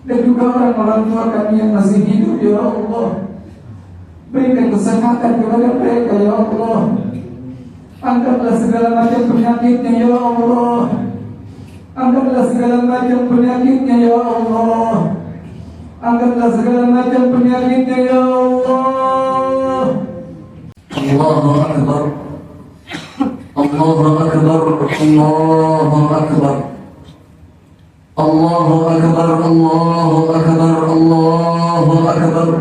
dan juga orang-orang tua kami yang masih hidup, ya Allah. Berikan kesehatan kepada mereka, ya Allah. Angkatlah segala macam penyakitnya, ya Allah. Angkatlah segala macam penyakitnya, ya Allah. Angkatlah segala macam penyakitnya, ya Allah. Allahu Akbar. Allahu Akbar. Allahu Akbar. Allahu Akbar. Allahu Akbar. Allahu Akbar.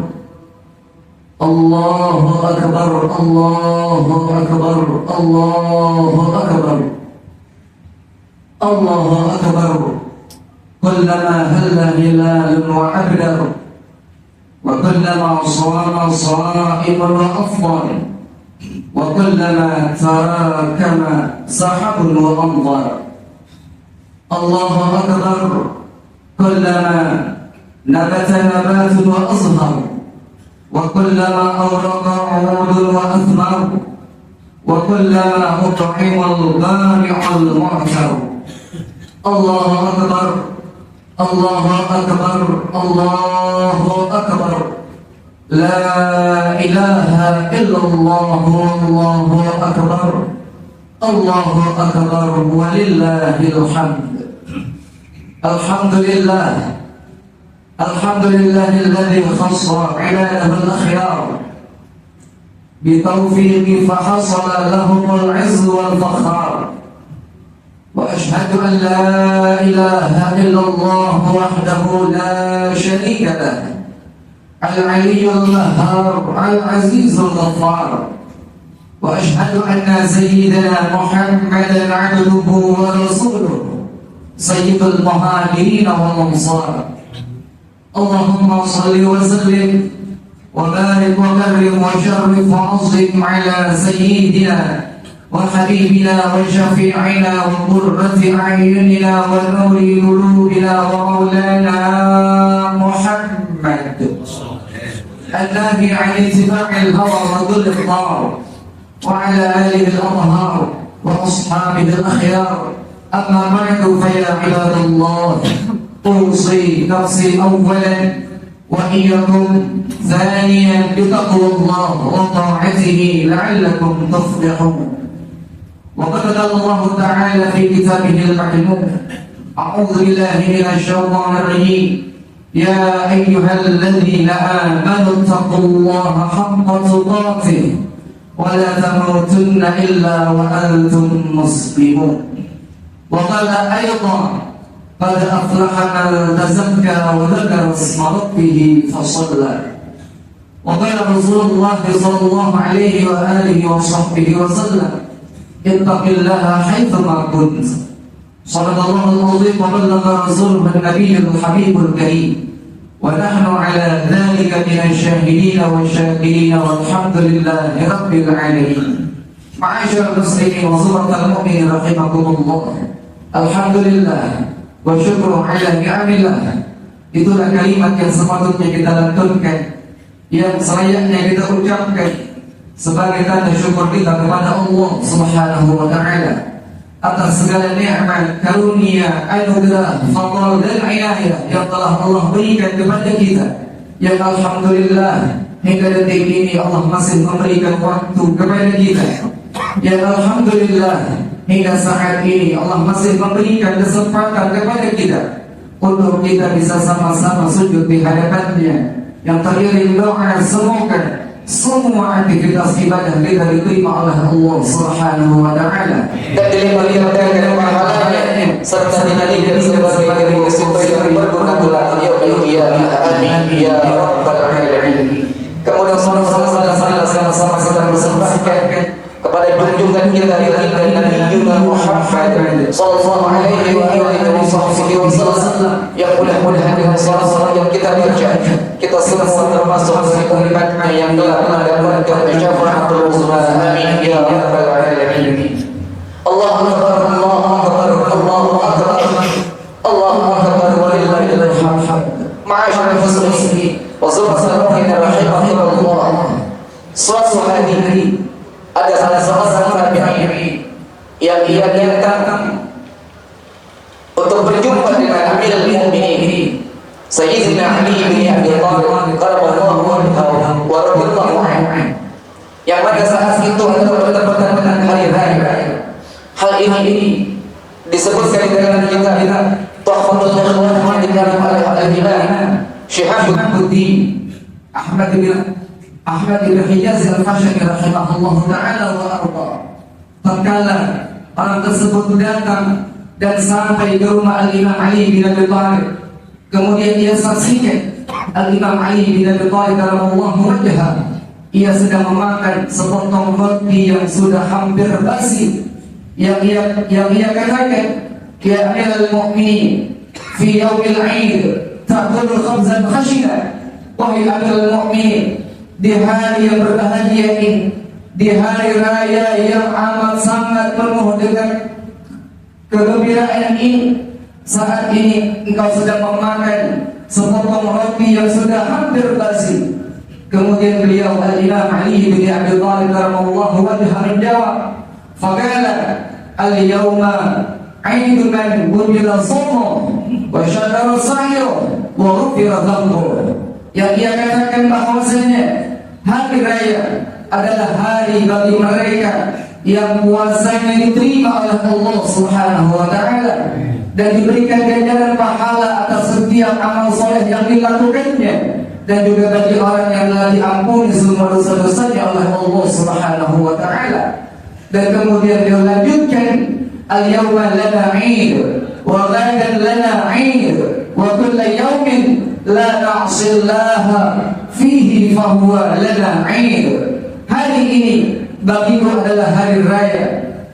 Allahu Akbar. Allahu Akbar. Allahu Akbar. Allahu Akbar. Kullama halla hilalun wa abdar, wa kullama sama sa'imun wa afdal, wa kullama tarakama sahabun wa amdar. Allahu Akbar. Kullama nabata nabatun wa azhar, wa kullama awraqa udun wa athmar, wa kullama ut'ima al-bari'u al-mu'tar. Allahu Akbar. Allahu Akbar. Allahu Akbar. La ilaha illallah. Allahu Akbar. Allahu Akbar. Walillahil hamd. Alhamdulillah. Alhamdulillahilladzi khassa 'ibadahu al-akhyar bitawfiqi fahasala lahumul 'izzu wal fakhar. وأشهد أن لا إله إلا الله وحده لا شريك له العلي القهار العزيز الغفار. وأشهد أن سيدنا محمدا عبده ورسوله سيد المهاجرين والأنصار. اللهم صل وسلم وبارك وكرم وشرف وعظم على سيدنا وحبيبنا وشفيعنا وقرة أعيننا ونور قلوبنا ومولانا محمد النبي عن اتباع الهوى وذل الطار، وعلى آله الأطهار وأصحابه الأخيار. أما بعد فيا عباد الله، أوصي نفسي أولا وإياكم ثانيا بتقوى الله وطاعته لعلكم تفلحون. وقد قال الله تعالى في كتابه المكنون: أعوذ بالله من الشيطان الرجيم، يا أيها الذين آمنوا اتقوا الله حق تقاته ولا تموتن إلا وأنتم مسلمون. وقال أيضا: قد أفلح من تزكى وذكر اسم ربه فصلى. وقال رسول الله صلى الله عليه وآله وصحبه وسلم: اتق الله حيثما كنت. صدق الله العظيم وبلغ رسوله النبي الحبيب الكريم، ونحن على ذلك من الشاهدين والشاكرين، والحمد لله رب العالمين. معاشر المسلمين وزمرة المؤمنين رحمكم الله، alhamdulillah wa syukur ala ni'amillah. Itulah kalimat yang sepatutnya kita lantunkan, yang selayaknya kita ucapkan sebagai tanda syukur kita kepada Allah Subhanahu wa ta'ala atas segala nikmat, karunia, anugerah, fadl dan inayah yang telah Allah berikan kepada kita. Yang alhamdulillah hingga detik ini Allah masih memberikan waktu kepada kita. Yang alhamdulillah hingga saat ini Allah masih memberikan kesempatan kepada kita untuk kita bisa sama-sama sujud di hadapannya, yang teriring doa semoga semua aktivitas ibadah kita diterima oleh Allah Subhanahu wa ta'ala dan dilipat-lipatkan pahalanya serta dijadikan sebagai musibah yang berguna kelak yaumil qiyamah. Amin ya rabbal alamin. Kemudian sama-sama kita persembahkan kepada junjungan kita Nabi Muhammad sallallahu alaihi wa alihi wasallam, yang mudah-mudahan dengan salat yang kita baca kita semua termasuk dari umatnya yang telah mendapatkan syafaatul uzma. Amin ya rabbal alamin. Allahu akbar, Allahu akbar, Allahu akbar, Allahu akbar, walillahil hamd. Ma'asyiral muslimin wa subhanallahi rahimahullah. Suatu hari ada salah seorang tabi'in yang ia niatkan untuk berjumpa dengan Amirul Mukminin Sayyidina Ali bin Abi Thalib qaraballahu wajhahu wa radhiyallahu anhu, yang pada saat itu adalah benar-benar hari raya. Hal ini disebutkan dengan kitab Tuhfatul Ikhwan di dalam al-Imam Syihabuddin Ahmad bin Hijaz al-Fashani rahimahullah ta'ala wa arda. Tatkala orang tersebut datang dan sampai ke rumah Al-Imam Ali bin Abi Thalib, kemudian ia saksikan Al-Imam Ali bin Abi Thalib karamallahu wajhahu, ia sedang memakan sepotong roti yang sudah hampir basi, yang ia katakan, ya Amirul Mu'minin fi yaumil 'Aid ta'kulu khabzan khashina, wahai Amirul Mu'minin, di hari yang berbahagia ini, di hari raya yang amat sangat penuh dengan kegembiraan ini, saat ini engkau sedang memakan sepotong roti yang sudah hampir basi. Kemudian beliau Al-Imam Ali bin Abi Thalib karamallahu wajhahu menjawab, faqala al-yawma 'aidu man budila sawmu wa syadara sa'yu wa ghufira dhanbu. Yang ia katakan bahwasanya hari raya adalah hari bagi mereka yang puasanya diterima oleh Allah Subhanahu wa taala dan diberikan ganjaran pahala atas setiap amal soleh yang dilakukannya, dan juga bagi orang yang telah diampuni semua dosa-dosanya oleh Allah Subhanahu wa taala. Dan kemudian dia lanjutkan, al-yawma lana 'id wa ghadan lana 'id wa kullu yawmin la na'sillaha fihi fa huwa lana 'id. Hari ini bagiku adalah hari raya,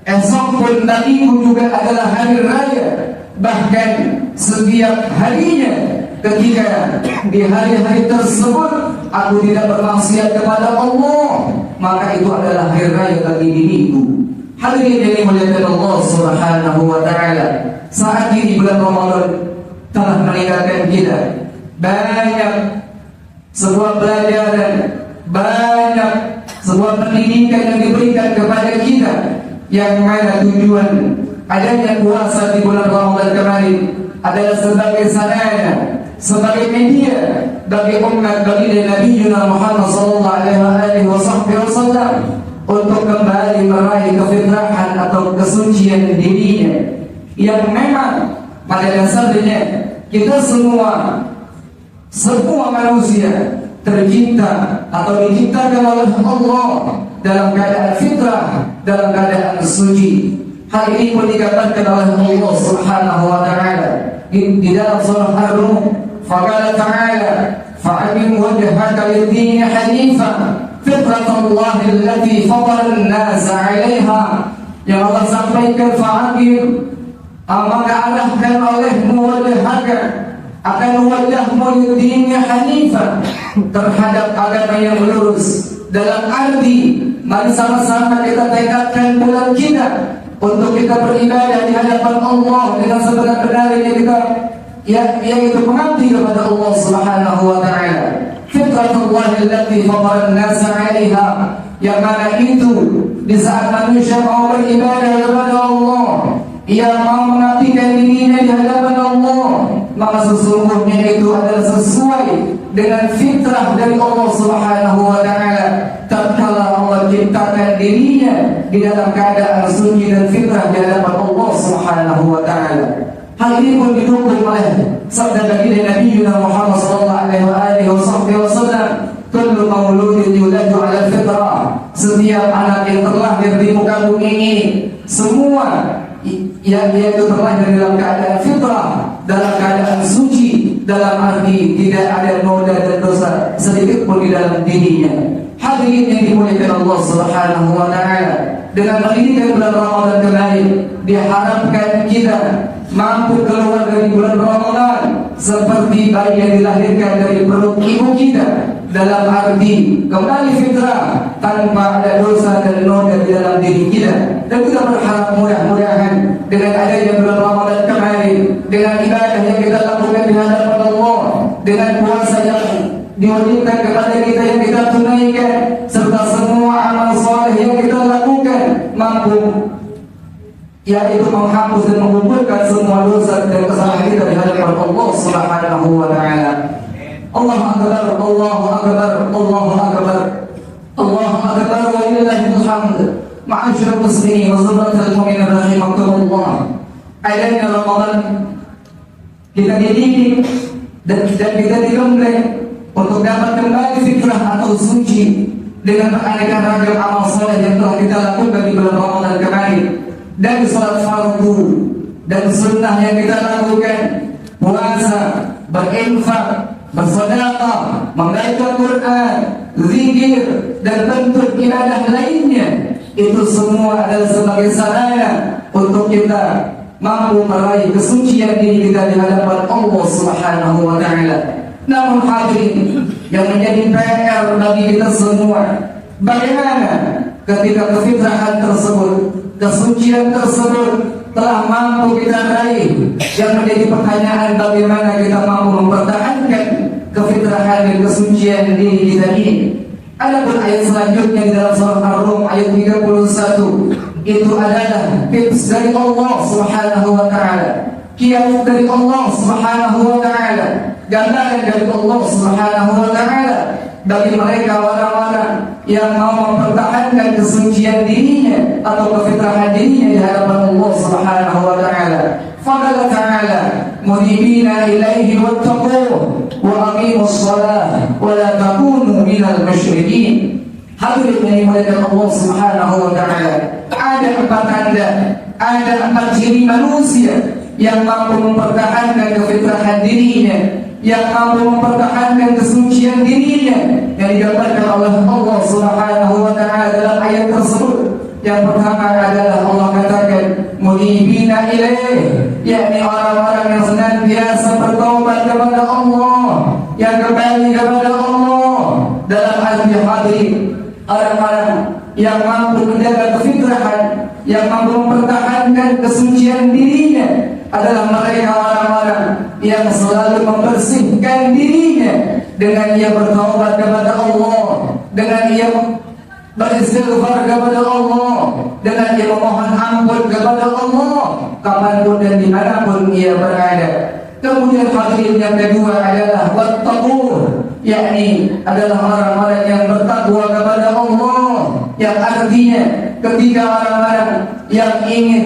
esok pun bagiku juga adalah hari raya. Bahkan setiap harinya ketika di hari-hari tersebut aku tidak bermaksiat kepada Allah, maka itu adalah hari raya bagi diriku. Hadirin yang dimuliakan Allah Subhanahu wa taala, saat ini bulan Ramadan telah meninggalkan kita banyak sebuah pelajaran, banyak sebuah pendidikan yang diberikan kepada kita, yang mana tujuan adanya puasa di bulan Ramadan kemarin adalah sebagai sarana, sebagai media bagi umat baginda Nabi Muhammad sallallahu alaihi wasallam untuk kembali meraih kefitrahan atau kesucian dirinya, yang memang pada dasarnya kita semua manusia tercipta atau diciptakan oleh Allah dalam keadaan fitrah, dalam keadaan suci. Hal ini pun dikatakan oleh Allah Subhanahu wa taala di dalam surah Ar-Rum, faqala ta'ala fa'aqim wajhaka lid-din hanifan fitratallahi allati fatara an-nasa 'alaiha. Yang Allah sampaikan, fa'aqim, maka arahkan olehmu wajhaka, akan wajahmu lid-din hanifan, terhadap agama yang lurus. Dalam arti mari sama-sama kita tekadkan bulan kita untuk kita beribadah di hadapan Allah dengan sebenar-benarnya kita, yaitu mengabdi kepada Allah Subhanahu wa taala. Fitratullahi allati fatara an-nasa 'alaiha, yang mana itu di saat manusia mau beribadah kepada Allah, ia mau mengabdikan dirinya di hadapan Allah, maka sesungguhnya itu adalah sesuai dengan fitrah dari Allah Subhanahu wa taala. Tatkala Allah ciptakan dirinya di dalam keadaan suci dan fitrah di hadapan Allah Subhanahu wa taala. Hal ini pun didukung oleh sabda baginda Nabi Muhammad sallallahu alaihi wasallam, kullu mauludin yuladu ala fitrah. Setiap anak yang terlahir di muka bumi ini, semua yang itu terlahir dalam keadaan fitrah, dalam keadaan suci, dalam arti tidak ada noda dan dosa sedikit pun di dalam dirinya. Hadirin yang dimuliakan Allah Subhanahu wa taala, dengan pendidikan bulan Ramadan kemarin diharapkan kita mampu keluar dari bulan Ramadan seperti bayi yang dilahirkan dari perut ibu kita, dalam arti kembali fitrah tanpa ada dosa dan noda di dalam diri kita. Dan kita berharap mudah-mudahan dengan adanya bulan Ramadan kemarin, dengan ibadah yang kita lakukan di hadapan Allah, dengan puasa yang diwajibkan kepada kita yang kita tunaikan, serta semua amal soleh yang kita lakukan, mampu yaitu menghapus dan mengumpulkan semua dosa dan kesalahan kita di hadapan Allah Subhanahu wa taala. Allahu Akbar, Allahu Akbar, Allahu Akbar, Allahu Akbar, walillahil hamd. Ma'asyiral muslimin wa hurmatul mu'minin rahimakumullah. Adanya Ramadan kita dididik dan kita digembleng untuk dapat kembali fitrah atau suci dengan beraneka ragam amal soleh yang telah kita lakukan di bulan Ramadan kemarin, dari salat fardu dan sunnah yang kita lakukan, puasa, berinfak, bersedekah, membaca Quran, zikir, dan bentuk ibadah lainnya. Itu semua adalah sebagai sarana untuk kita mampu meraih kesucian diri kita di hadapan Allah Subhanahu wa taala. Namun hadirin yang menjadi PR bagi kita semua, bagaimana ketika kefitrahan tersebut, kesucian tersebut telah mampu kita raih, yang menjadi pertanyaan bagaimana kita mampu mempertahankan kefitrahan dan kesucian diri kita ini. Adapun ayat selanjutnya di dalam surah Ar-Rum ayat 31, itu adalah tips dari Allah Subhanahu wa taala, kiat dari Allah Subhanahu wa taala, gambaran dari Allah Subhanahu wa taala bagi mereka orang-orang yang mau mempertahankan kesucian dirinya atau kefitrahan dirinya di hadapan Allah Subhanahu wa taala. Faqala ta'ala munibina ilaihi wattaquh wa aqimus shalah wa la takunu minal musyrikin. Hadirin yang dimuliakan Allah Subhanahu wa taala, ada 4 tanda, ada 4 ciri manusia yang mampu mempertahankan kefitrahan dirinya, yang mampu mempertahankan kesucian dirinya, yang digambarkan oleh Allah Subhanahu wa taala dalam ayat tersebut. Yang pertama adalah Allah katakan munibina ilaih, yakni orang-orang yang senantiasa bertaubat kepada Allah, yang kembali kepada Allah. Dalam arti hadirin, orang-orang yang mampu menjaga kefitrahan, yang mampu mempertahankan kesucian dirinya adalah mereka orang-orang yang selalu membersihkan dirinya dengan ia bertaubat kepada Allah, dengan ia beristighfar kepada Allah, dengan ia memohon ampun kepada Allah kapanpun dan dimanapun ia berada. Kemudian hadirin yang kedua adalah wattaqur, yakni adalah orang-orang yang bertakwa kepada Allah, yang artinya ketika orang-orang yang ingin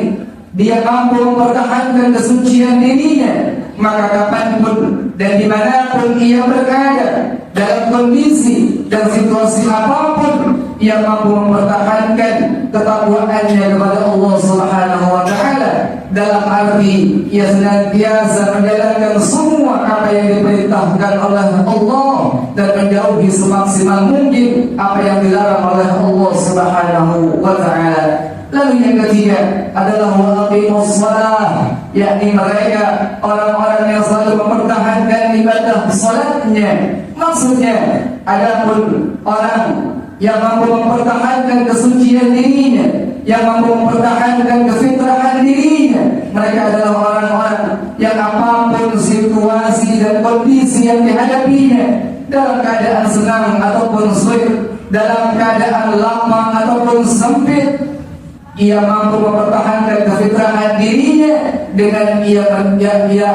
dia mampu mempertahankan kesucian dirinya, maka kapanpun dan dimanapun ia berada, dalam kondisi dan situasi apapun, ia mampu mempertahankan ketakwaannya kepada Allah Subhanahu wa taala. Dalam arti ia senantiasa menjalankan semua apa yang diperintahkan oleh Allah dan menjauhi semaksimal mungkin apa yang dilarang oleh Allah Subhanahu wa taala. Lalu yang ketiga adalah waqimus shalah, yakni mereka orang-orang yang selalu mempertahankan ibadah salatnya. Maksudnya adapun orang yang mampu mempertahankan kesucian dirinya, yang mampu mempertahankan kefitrahan dirinya, mereka adalah orang-orang yang apapun situasi dan kondisi yang dihadapinya, dalam keadaan senang ataupun sulit, dalam keadaan lapang ataupun sempit, ia mampu mempertahankan kefitrahan dirinya dengan ia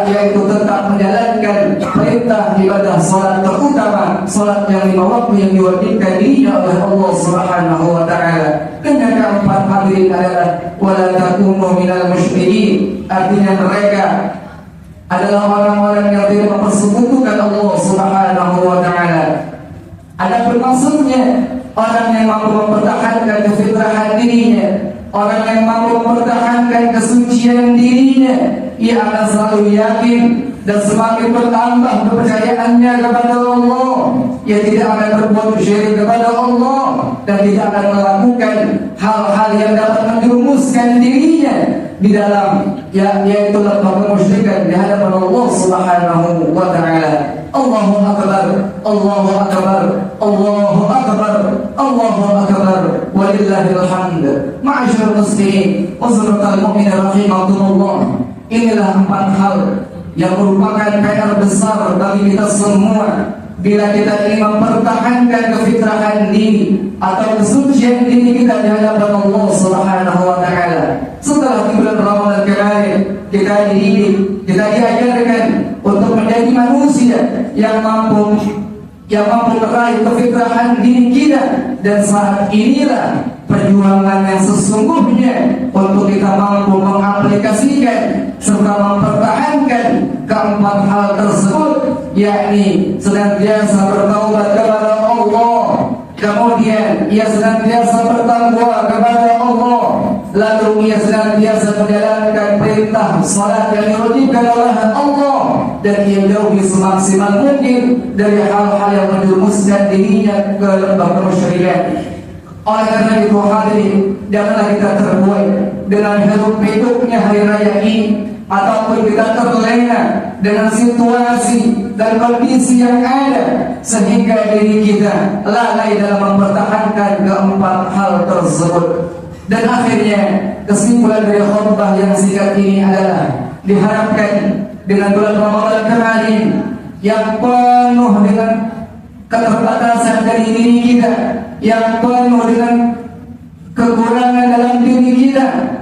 yaitu tetap menjalankan perintah ibadah salat, terutama salat yang 5 waktu yang diwajibkan dirinya oleh Allah Subhanahu wa taala. Dan yang keempat hadirin adalah wala takunu minal musyrikin, artinya mereka adalah orang-orang yang tidak mempersekutukan Allah Subhanahu wa taala. Ada bermaksudnya orang yang mampu mempertahankan kefitrahan dirinya, orang yang mampu mempertahankan kesucian dirinya, ia akan selalu yakin dan semakin bertambah kepercayaannya kepada Allah. Ia tidak akan berbuat syirik kepada Allah dan tidak akan melakukan hal-hal yang dapat menjerumuskan dirinya di dalam yaitu melakukan kemusyrikan di hadapan Allah Subhanahu wa taala. Allahu akbar, Allahu akbar, Allahu akbar, Allahu akbar, walillahil hamd. Ma'asyiral muslimin wa hurmatul mu'minin rahimakumullah. Inilah 4 hal yang merupakan PR besar bagi kita semua bila kita ingin mempertahankan kefitrahan diri atau kesucian diri kita di hadapan Allah Subhanahu wa taala. Setelah di bulan Ramadan kemarin kita dididik, kita diajarkan untuk menjadi manusia yang mampu meraih kefitrahan diri kita. Dan saat inilah perjuangan yang sesungguhnya untuk kita mampu mengaplikasikan serta mempertahankan keempat hal tersebut, yakni senantiasa bertaubat kepada Allah, kemudian ia senantiasa bertakwa kepada Allah, lalu ia senantiasa menjalankan perintah salat yang diwajibkan oleh Allah, dan ia jauhi semaksimal mungkin dari hal-hal yang menjerumuskan dirinya ke lembah kemusyrikan. Oleh karena itu hadirin, janganlah kita terbuai dengan hiruk-pikuknya hari raya ini, ataupun kita terlena dengan situasi dan kondisi yang ada sehingga diri kita lalai dalam mempertahankan keempat hal tersebut. Dan akhirnya kesimpulan dari khutbah yang singkat ini adalah diharapkan dengan bulan Ramadan kemarin yang penuh dengan keterbatasan dari diri kita, yang penuh dengan kekurangan dalam diri kita,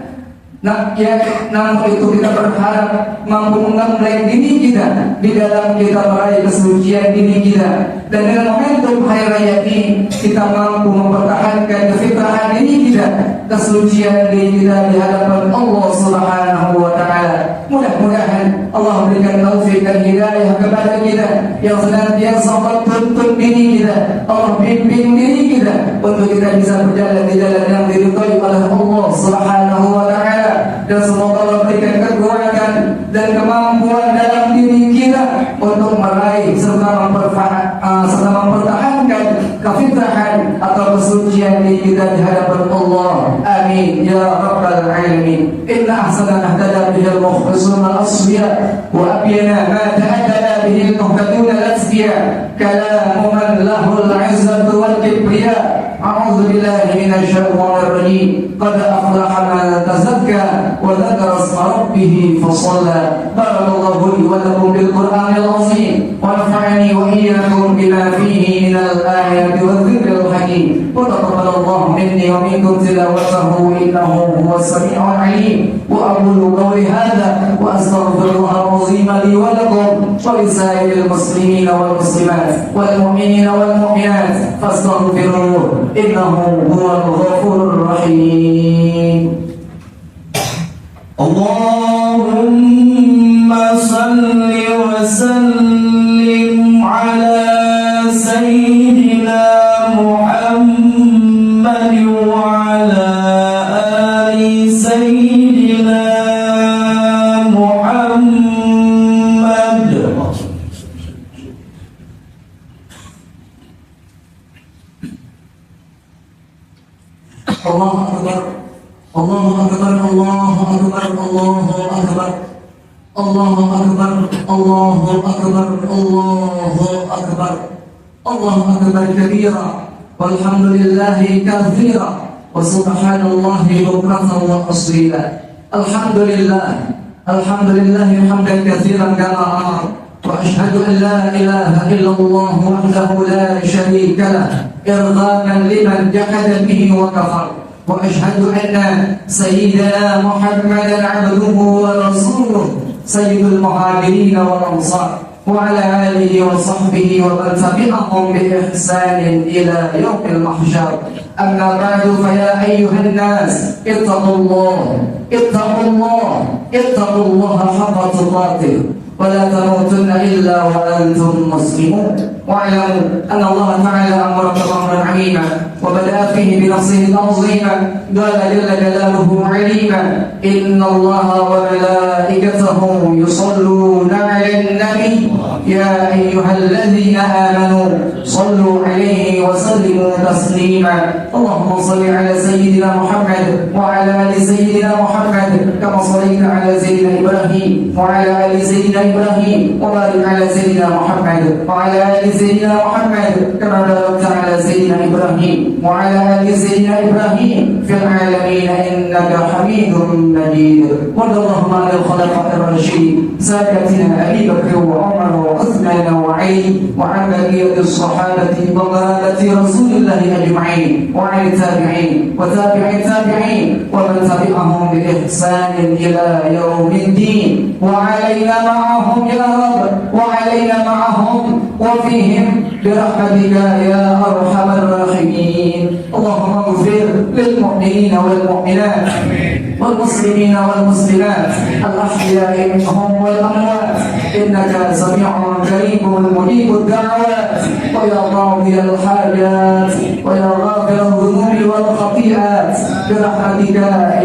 namun itu kita berharap mampu mengembleng diri kita di dalam kita meraih kesucian diri kita. Dan dengan momentum hari raya ini kita mampu mempertahankan kefitrahan diri kita, kesucian diri kita di hadapan Allah Subhanahu wa Ta'ala. Mudah-mudahan Allah berikan taufik dan hidayah kepada kita, yang senantiasa menuntun diri kita, Allah bimbing diri kita untuk kita bisa berjalan di jalan yang diridhai oleh Allah Subhanahu wa Ta'ala. Dan semoga Allah berikan kekuatan dan kemampuan dalam diri kita untuk meraih serta mempertahankan kefitrahan atau kesucian diri kita di hadapan Allah. Amin ya rabbal alamin. Inna ahsana ahtada bihil mukhlisun al-asfiya wa abyana ma ta'adala bihil muhtadun al-asfiya kalamu man lahul izzatu wal kibriya. A'udzu billahi minasy syaithanir rajim. Qad aflaha man tazakka wa dzakara isma rabbih fa shalla. Barakallahu li wa lakum bil Qur'anil azim wa nafa'ani wa iyyakum bima fihi minal ayati wa dzikril hakim. Wa taqabbalallahu minni wa minkum tilawatahu innahu huwas sami'ul 'alim. Wa aqulu qawli hadha wa astaghfirullahal azim li wa lakum wa lisa'iril muslimina wal muslimat wal mu'minina wal mu'minat fastaghfiruhu innahu huwal ghafurur rahim. Allahumma salli wa sallim ala sayyidina Muhammad wa ala ali sayyidina Muhammad. Allahu Akbar, Allahu Akbar, Allahu Akbar, Allahu Akbar, Allahu Akbar, Allahu Akbar, Allahu Akbar, Allahu Akbar kabira, walhamdulillahi kathira, wa subhanallahi bukratan wa asila. Alhamdulillah, alhamdulillahi hamdan kathiran kama amar. وأشهد أن لا إله إلا الله وحده لا شريك له إرغاما لمن جحد به وكفر. وأشهد أن سيدنا محمدا عبده ورسوله سيد المهاجرين والأنصار وعلى آله وصحبه ومن تبعهم بإحسان إلى يوم المحشر. أما بعد فيا أيها الناس اتقوا الله اتقوا الله اتقوا الله حق تقاته ولا تموتن إلا وأنتم مسلمون. واعلموا أن الله تعالى أمركم أمرا عظيما وبدأ فيه بنفسه العظيما. قال جل جلاله عليما إن الله وملائكته يصلون على النبي يا أيها الذين آمنوا صلوا عليه وسلموا تسليما. اللهم صل على سيدنا محمد وعلى آل سيدنا محمد كما صليت على سيدنا إبراهيم وعلى آل سيدنا إبراهيم وبارك على سيدنا محمد وعلى آل سيدنا محمد كما باركت على سيدنا إبراهيم وعلى آل سيدنا إبراهيم في العالمين إنك حميد مجيد. وارض اللهم عن الخلفاء الراشدين سادتنا أبي بكر وعمر وعثمان وعلي وعن بقية الصحابة وقادة رسول الله أجمعين وعن التابعين وتابع التابعين ومن تبعهم بإحسان إلى يوم الدين. وعلينا معهم يا رب، وعلينا معهم وفيهم برحمتك يا أرحم الراحمين. اللهم اغفر للمؤمنين والمؤمنات والمسلمين والمسلمات الأحياء منهم والأموات إنك سميع قريب مجيب الدعوات ويا قاضي الحاجات ويا غافر الذنوب والخطيئات برحمتك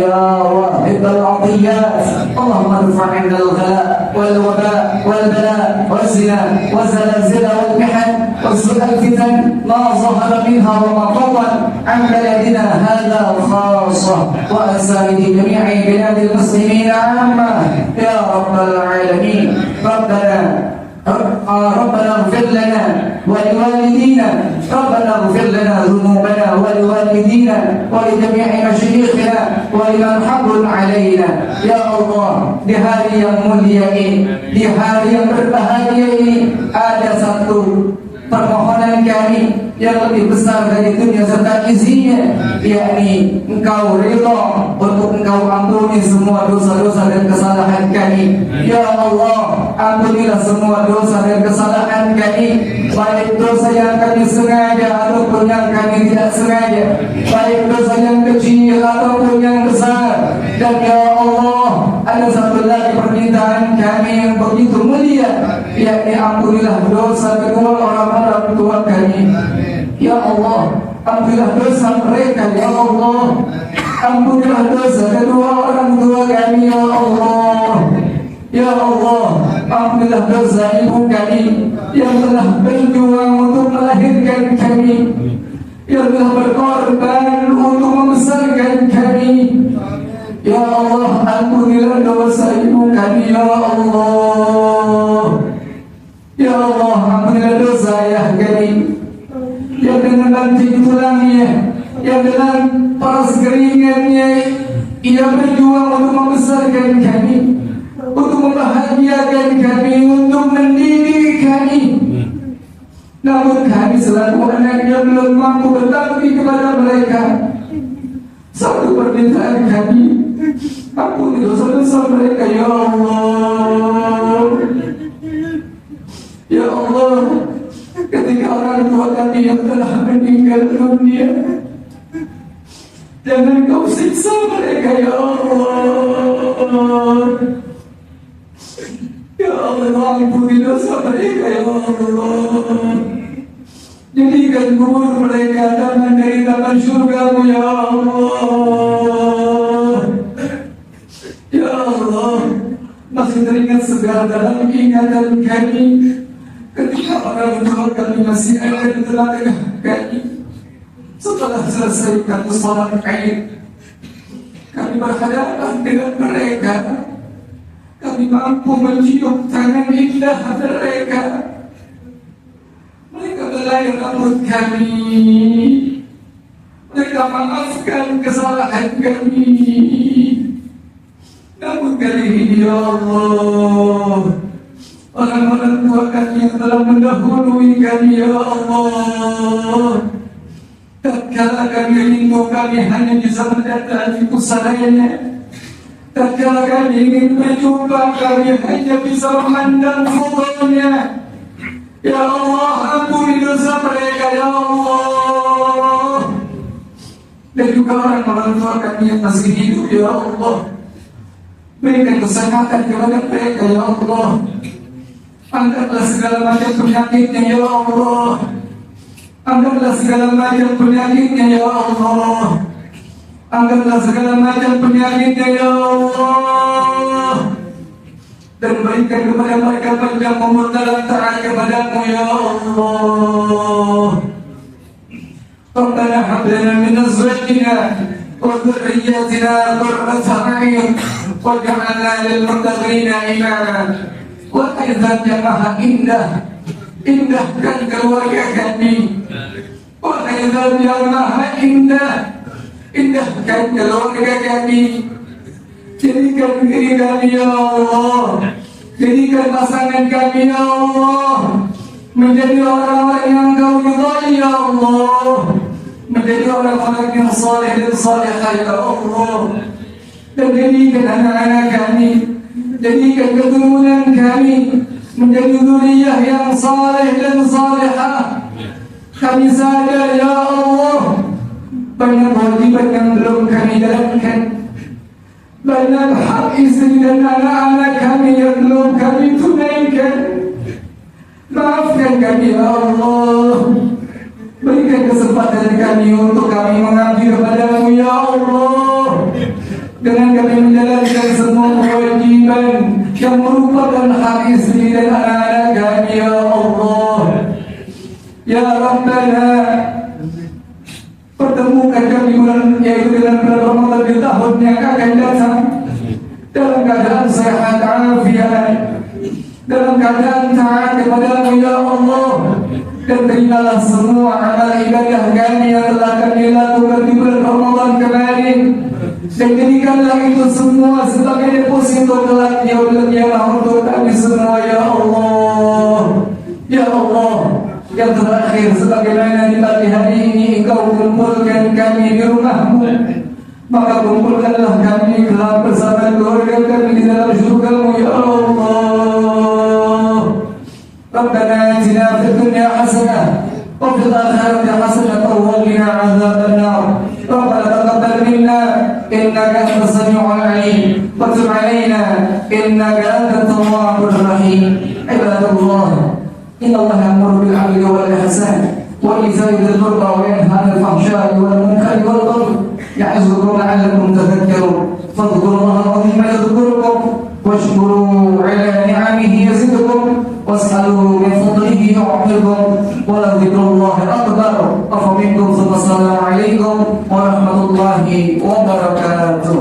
يا واهب العطيات. اللهم ارفع عنا الغلاء والوباء والبلاء والزنا والزلازل والمحن وسوء الفتن ما ظهر منها وما بطن عن بلدنا هذا خاصة وأسائر جميع بلاد المسلمين عامة يا رب العالمين. ربنا اغفر لنا ولوالدينا، ربنا اغفر لنا ذنوبنا ولوالدينا ولجميع مشايخنا ولمن حق علينا ya Allah. Di hari yang mulia ini, di hari yang berbahagia ini, ada satu permohonan kami yang lebih besar dari dunia serta isinya, yakni Engkau ridha untuk Engkau ampuni semua dosa-dosa dan kesalahan kami. Ya Allah, ampunilah semua dosa dan kesalahan kami, baik dosa yang kami sengaja ataupun yang kami tidak sengaja, baik dosa yang kecil ataupun yang besar. Dan ya Allah, ada satu lagi permintaan kami yang begitu mulia, yakni ampunilah dosa kedua orang tua kami. Ya Allah, ampunilah dosa mereka ya Allah. Ampunilah dosa kedua orang tua kami ya Allah. Ya Allah, ampunilah dosa ibu kami yang telah berjuang untuk melahirkan kami, yang telah berkorban untuk membesarkan kami. Ya Allah, ampunilah dosa ibu kami ya Allah. Ya Allah, ampunilah dosa ayah kami yang dengan lantik tulangnya, yang dengan paras keringatnya ia berjuang untuk membesarkan kami, untuk membahagiakan kami, untuk mendidik kami. Namun kami selaku anaknya belum mampu berbakti kepada mereka. Satu permintaan kami, ampuni dosa-dosa mereka ya Allah. Ya Allah, ketika orang tua kami yang telah meninggal dunia, jangan Kau siksa mereka ya Allah. Ya Allah, ampuni dosa mereka ya Allah. Jadikan kubur mereka taman dari taman surga-Mu ya Allah. Ya Allah, masih teringat segala dalam ingatan kami ketika orang tua kami masih ada di tengah-tengah kami. Setelah selesai kami sholat Id, kami berhadapan dengan mereka. Kami mampu mencium tangan indah mereka. Mereka belai rambut kami. Mereka maafkan kesalahan kami. Namun kali ini ya Allah, orang-orang tua kami yang telah mendahului kami ya Allah, tatkala kami rindu kami hanya bisa mendatangi pusananya, tatkala kami ingin berjumpa kami hanya bisa memandang fotonya. Ya Allah, ampuni dosa mereka ya Allah. Dan juga orang-orang tua kami yang masih hidup ya Allah, berikan kesehatan kepada mereka ya Allah. Angkatlah segala macam penyakitnya ya Allah. Angkatlah segala macam penyakitnya ya Allah. Angkatlah segala macam penyakitnya ya Allah. Dan berikan kepada mereka panjang umur dalam taat kepada-Mu ya Allah. Rabbana hab lana min azwajina wa dhurriyyatina qurrata a'yun waj'alna lil muttaqina imama. Wahai Zat yang Maha Indah, indahkan keluarga kami, Wahai Zat yang Maha Indah, indahkan keluarga kami, jadikan diri kami ya Allah, jadikan pasangan kami ya Allah menjadi orang-orang yang Engkau ridhai ya Allah, menjadi orang-orang yang saleh dan salihah ya Allah, dan jadikan anak-anak kami, jadikan keturunan kami menjadi zuriyah yang saleh dan salihah. Kami sadar ya Allah, banyak kewajiban yang belum kami jalankan, banyak hak istri dan anak-anak kami yang belum kami tunaikan. Maafkan kami ya Allah, berikan kesempatan kami untuk kami mengabdi kepadamu ya Allah, dengan kami menjalankan semua kewajiban yang merupakan hak istri dan anak-anak kami ya Allah. Ya Rabbana, pertemukan kami yaitu dengan bulan Ramadan di tahun yang akan datang dalam keadaan sehat afiat, dalam keadaan taat kepadamu ya Allah, dan terimalah semua amal ibadah kami yang telah kami lakukan di bulan Ramadan kemarin, dan jadikanlah itu semua sebagai deposito kelak yaumul qiyamah untuk kami semua ya Allah. Ya Allah, yang terakhir sebagaimana di pagi hari ini Engkau kumpulkan kami di rumahmu, maka kumpulkanlah kami kelak bersama keluarga kami di dalam surgamu ya Allah. Rabbana atina fid dunya hasanah wa fil akhirati hasanah wa qina adzaban nar. Rabbana taqabbal minna innaka antas samiul alim wa tub alaina innaka antat tawwabur rahim. Ibadallah, إن الله يأمر بالعدل والإحسان وإيتاء ذي القربى وينهى عن الفحشاء والمنكر والبغي يعظكم لعلكم تذكرون فاذكروا الله العظيم يذكركم واشكروا على نعمه يزدكم واسألوا من فضله يعطيكم ولذكر الله أكبر أفمنكم ثم السلام عليكم ورحمة الله وبركاته.